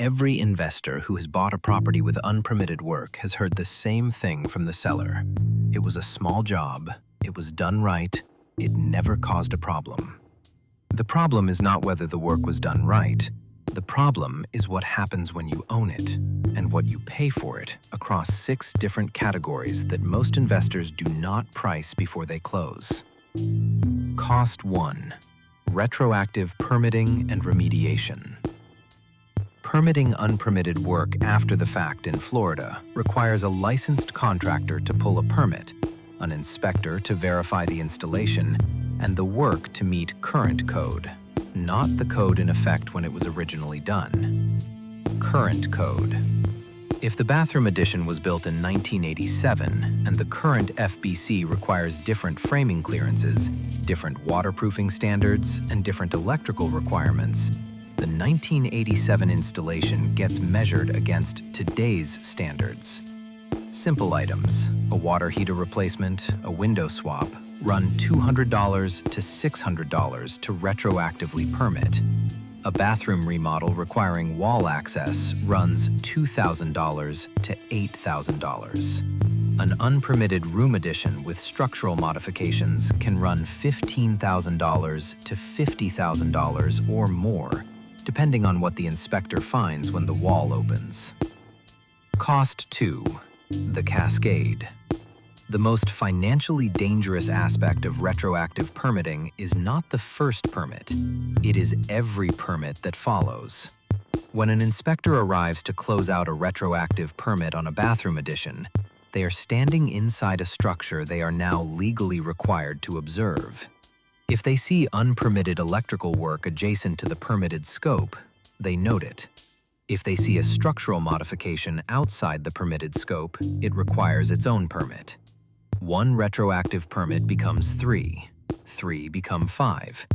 Every investor who has bought a property with unpermitted work has heard the same thing from the seller. It was a small job, it was done right, it never caused a problem. The problem is not whether the work was done right. The problem is what happens when you own it, and what you pay for it across 6 different categories that most investors do not price before they close. Cost 1. Retroactive permitting and remediation. Permitting unpermitted work after the fact in Florida requires a licensed contractor to pull a permit, an inspector to verify the installation, and the work to meet current code, not the code in effect when it was originally done. Current code. If the bathroom addition was built in 1987 and the current FBC requires different framing clearances, different waterproofing standards, and different electrical requirements, the 1987 installation gets measured against today's standards. Simple items, a water heater replacement, a window swap, run $200 to $600 to retroactively permit. A bathroom remodel requiring wall access runs $2,000 to $8,000. An unpermitted room addition with structural modifications can run $15,000 to $50,000 or more, depending on what the inspector finds when the wall opens. Cost 2. The cascade. The most financially dangerous aspect of retroactive permitting is not the first permit. It is every permit that follows. When an inspector arrives to close out a retroactive permit on a bathroom addition, they are standing inside a structure they are now legally required to observe. If they see unpermitted electrical work adjacent to the permitted scope, they note it. If they see a structural modification outside the permitted scope, it requires its own permit. 1 retroactive permit becomes 3. 3 become 5.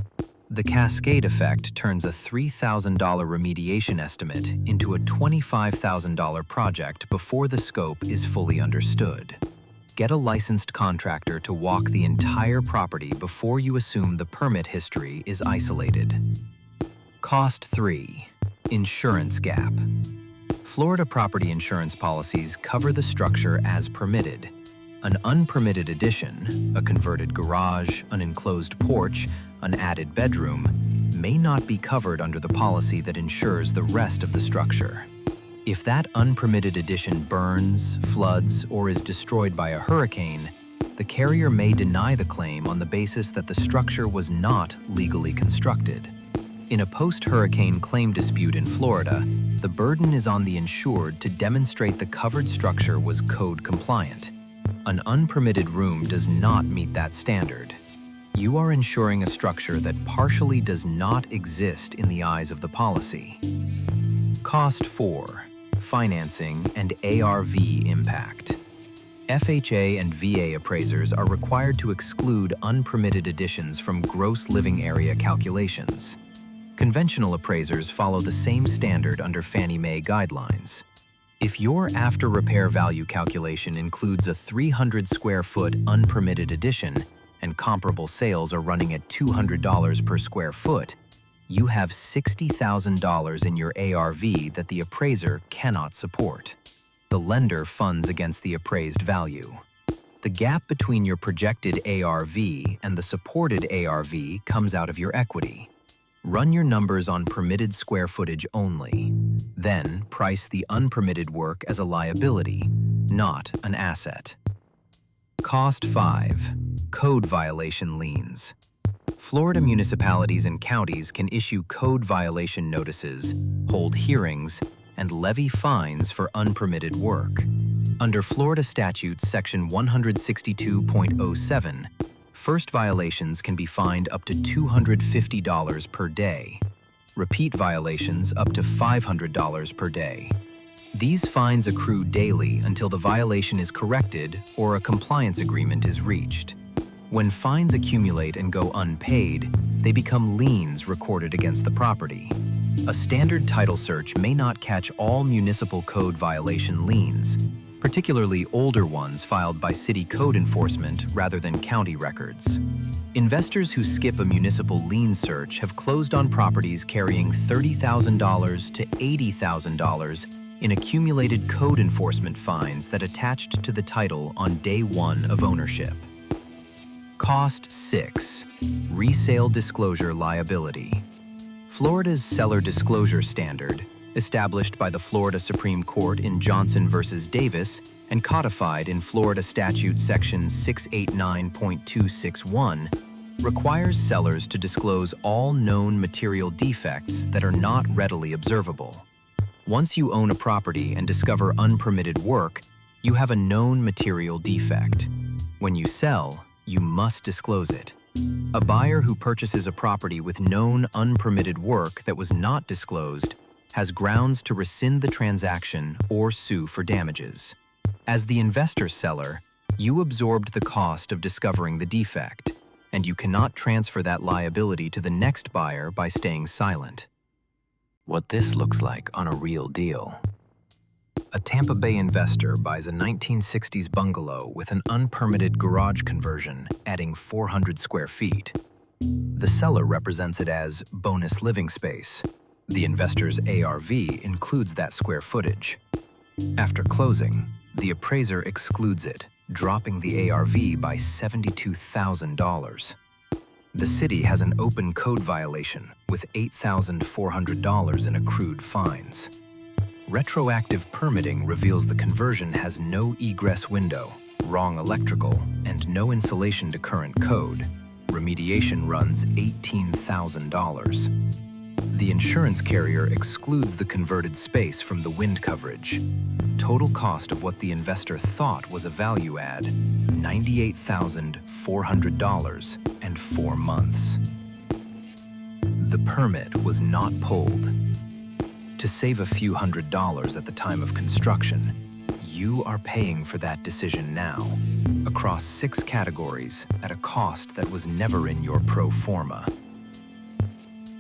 The cascade effect turns a $3,000 remediation estimate into a $25,000 project before the scope is fully understood. Get a licensed contractor to walk the entire property before you assume the permit history is isolated. Cost 3. Insurance gap. Florida property insurance policies cover the structure as permitted. An unpermitted addition, a converted garage, an enclosed porch, an added bedroom, may not be covered under the policy that insures the rest of the structure. If that unpermitted addition burns, floods, or is destroyed by a hurricane, the carrier may deny the claim on the basis that the structure was not legally constructed. In a post-hurricane claim dispute in Florida, the burden is on the insured to demonstrate the covered structure was code compliant. An unpermitted room does not meet that standard. You are insuring a structure that partially does not exist in the eyes of the policy. Cost 4. Financing and ARV impact. FHA and VA appraisers are required to exclude unpermitted additions from gross living area calculations. Conventional appraisers follow the same standard under Fannie Mae guidelines. If your after-repair value calculation includes a 300 square foot unpermitted addition and comparable sales are running at $200 per square foot, you have $60,000 in your ARV that the appraiser cannot support. The lender funds against the appraised value. The gap between your projected ARV and the supported ARV comes out of your equity. Run your numbers on permitted square footage only. Then price the unpermitted work as a liability, not an asset. Cost 5. Code violation liens. Florida municipalities and counties can issue code violation notices, hold hearings, and levy fines for unpermitted work. Under Florida Statute Section 162.07, first violations can be fined up to $250 per day. Repeat violations up to $500 per day. These fines accrue daily until the violation is corrected or a compliance agreement is reached. When fines accumulate and go unpaid, they become liens recorded against the property. A standard title search may not catch all municipal code violation liens, particularly older ones filed by city code enforcement rather than county records. Investors who skip a municipal lien search have closed on properties carrying $30,000 to $80,000 in accumulated code enforcement fines that attached to the title on day one of ownership. Cost 6. Resale disclosure liability. Florida's seller disclosure standard, established by the Florida Supreme Court in Johnson v. Davis and codified in Florida Statute Section 689.261, requires sellers to disclose all known material defects that are not readily observable. Once you own a property and discover unpermitted work, you have a known material defect. When you sell, you must disclose it. A buyer who purchases a property with known unpermitted work that was not disclosed has grounds to rescind the transaction or sue for damages. As the investor seller, you absorbed the cost of discovering the defect, and you cannot transfer that liability to the next buyer by staying silent. What this looks like on a real deal. A Tampa Bay investor buys a 1960s bungalow with an unpermitted garage conversion, adding 400 square feet. The seller represents it as bonus living space. The investor's ARV includes that square footage. After closing, the appraiser excludes it, dropping the ARV by $72,000. The city has an open code violation with $8,400 in accrued fines. Retroactive permitting reveals the conversion has no egress window, wrong electrical, and no insulation to current code. Remediation runs $18,000. The insurance carrier excludes the converted space from the wind coverage. Total cost of what the investor thought was a value add, $98,400 and 4 months. The permit was not pulled. To save a few $100s at the time of construction, you are paying for that decision now, across 6 categories at a cost that was never in your pro forma.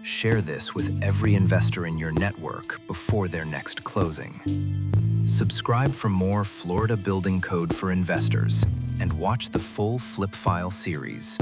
Share this with every investor in your network before their next closing. Subscribe for more Florida Building Code for Investors and watch the full Flip File series.